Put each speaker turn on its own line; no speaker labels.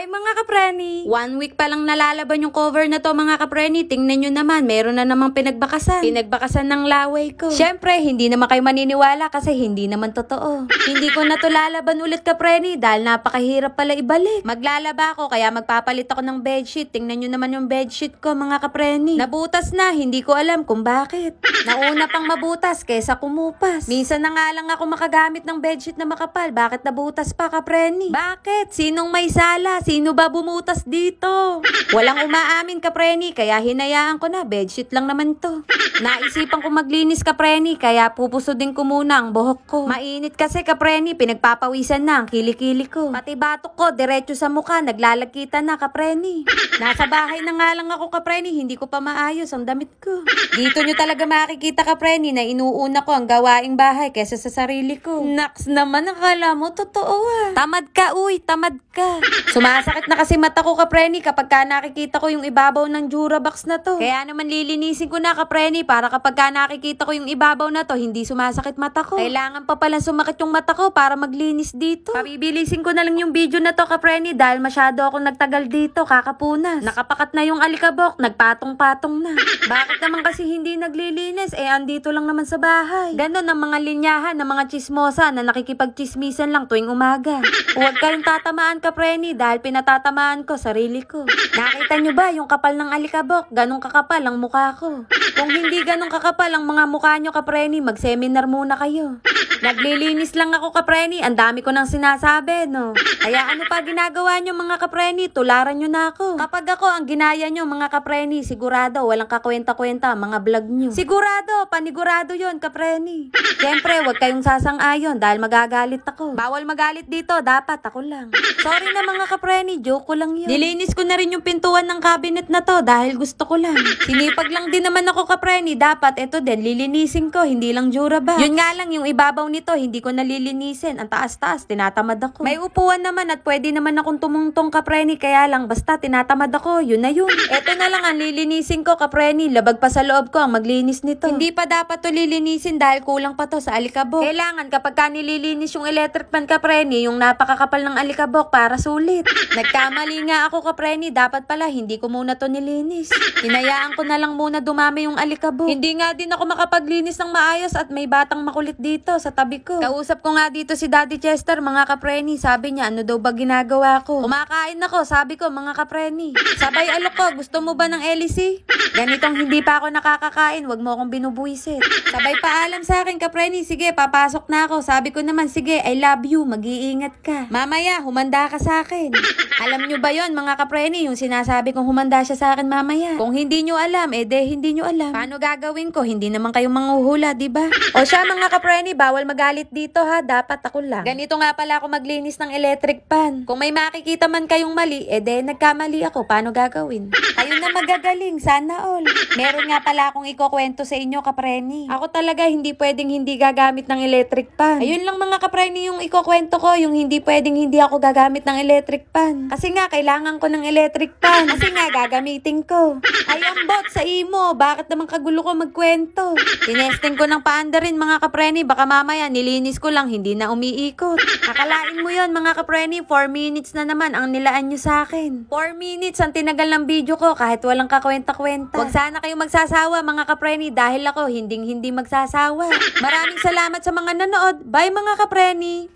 Hi mga kapreni! 1 week pa lang nalalaban yung cover na to mga kapreni. Tingnan nyo naman, meron na namang pinagbakasan. Pinagbakasan ng laway ko. Syempre, hindi naman kayo maniniwala kasi hindi naman totoo. Hindi ko na to lalaban ulit kapreni dahil napakahirap pala ibalik. Maglalaba ako kaya magpapalit ako ng bedsheet. Tingnan nyo naman yung bedsheet ko mga kapreni. Nabutas na, hindi ko alam kung bakit. Nauna pang mabutas kesa kumupas. Minsan na nga lang ako makagamit ng bedsheet na makapal. Bakit nabutas pa kapreni? Bakit? Sinong may sala? Sino ba bumutas dito? Walang umaamin kapreni, kaya hinayaan ko na, bedsheet lang naman to. Naisipan ko maglinis kapreni, kaya pupusudin ko muna ang buhok ko. Mainit kasi kapreni, pinagpapawisan na ang kilikili ko. Pati batok ko, diretso sa mukha, naglalagkita na kapreni. Nasa bahay na nga lang ako kapreni, hindi ko pa maayos ang damit ko. Dito nyo talaga makikita kapreni na inuuna ko ang gawaing bahay kesa sa sarili ko. Naks naman, akala mo totoo ah. Tamad ka uy, tamad ka. Sumasakit na kasi mata ko kapreni kapag ka nakikita ko yung ibabaw ng Durabox na to. Kaya naman lilinisin ko na kapreni para kapag ka nakikita ko yung ibabaw na to, hindi sumasakit mata ko. Kailangan pa pala sumakit yung mata ko para maglinis dito. Pabibilisin ko na lang yung video na to kapreni dahil masyado akong nagtagal dito, kakapunas. Nakapakat na yung alikabok, nagpatong-patong na. Bakit naman kasi hindi naglilinis? Andito lang naman sa bahay. Ganon ang mga linyahan ng mga chismosa na nakikipagchismisan lang tuwing umaga. Huwag kayong tatamaan kapreni dahil pinatatamaan ko sarili ko. Nakita nyo ba yung kapal ng alikabok? Ganong kakapal ang mukha ko. Kung hindi ganong kakapal ang mga mukha nyo kapreni, mag-seminar muna kayo. Naglilinis lang ako kapreni, ang dami ko nang sinasabi no. Kaya ano pa ginagawa nyo mga kapreni, tularan nyo na ako. Kapag ako ang ginaya nyo mga kapreni, sigurado walang kakwenta-kwenta ang mga vlog nyo. Sigurado, panigurado yon kapreni. Siyempre, huwag kayong sasang-ayon dahil magagalit ako. Bawal magalit dito, dapat ako lang. Sorry na mga kapreni, joke ko lang yun. Nilinis ko na rin yung pintuan ng cabinet na to dahil gusto ko lang. Sinipag lang din naman ako kapreni, dapat ito din lilinisin ko, hindi lang Durabox. Yun nga lang, yung ibabaw nito, hindi ko nalilinisin. Ang taas-taas, tinatamad ako. May upuan naman at pwede naman akong tumungtong kapreni, kaya lang basta tinatamad ako, yun na yun. Eto na lang ang lilinisin ko kapreni, labag pa sa loob ko ang maglinis nito. Hindi pa dapat to lilinisin dahil kulang pa to sa alikabok. Kailangan kapag ka nililinis yung electric pan kapreni, yung napakakapal ng alikabok para sulit. Nagkamali nga ako kapreni, dapat pala hindi ko muna to nilinis. Hinayaan ko na lang muna dumami yung alikabok. Hindi nga din ako makapaglinis ng maayos at may batang makulit dito sa tabi ko. Kausap ko nga dito si Daddy Chester mga kapreni, sabi niya ano daw ba ginagawa ko? Kumakain ako, sabi ko mga kapreni. Sabay alok ko, gusto mo ba ng LC? Ganitong hindi pa ako nakakakain, wag mo akong binubuisit. Sabay paalam sa akin kapreni, sige papasok na ako. Sabi ko naman sige, I love you, mag-iingat ka. Mamaya, humanda ka sa akin. Alam nyo ba yon mga kapreni, yung sinasabi kong humanda siya sa akin mamaya? Kung hindi nyo alam, hindi nyo alam. Paano gagawin ko? Hindi naman kayong manghuhula, diba? O siya mga kapreni, bawal magalit dito ha, dapat ako lang. Ganito nga pala ako maglinis ng electric pan. Kung may makikita man kayong mali, nagkamali ako, paano gagawin? Kayo na magagaling, sana all. Meron nga pala akong ikukwento sa inyo kapreni. Ako talaga hindi pwedeng hindi gagamit ng electric pan. Ayun lang mga kapreni yung ikukwento ko, yung hindi pwedeng hindi ako gagamit ng electric pan. Kasi nga, kailangan ko ng electric pan. Kasi nga, gagamitin ko. Ay, ambot sa imo. Bakit naman kagulo ko magkwento? Tinesting ko ng paanda rin, mga kapreni. Baka mamaya, nilinis ko lang, hindi na umiikot. Akalain mo yon mga kapreni. 4 minutes na naman ang nilaan nyo sa akin. 4 minutes ang tinagal ng video ko kahit walang kakwenta-kwenta. Huwag sana kayong magsasawa, mga kapreni, dahil ako hindi magsasawa. Maraming salamat sa mga nanood. Bye, mga kapreni!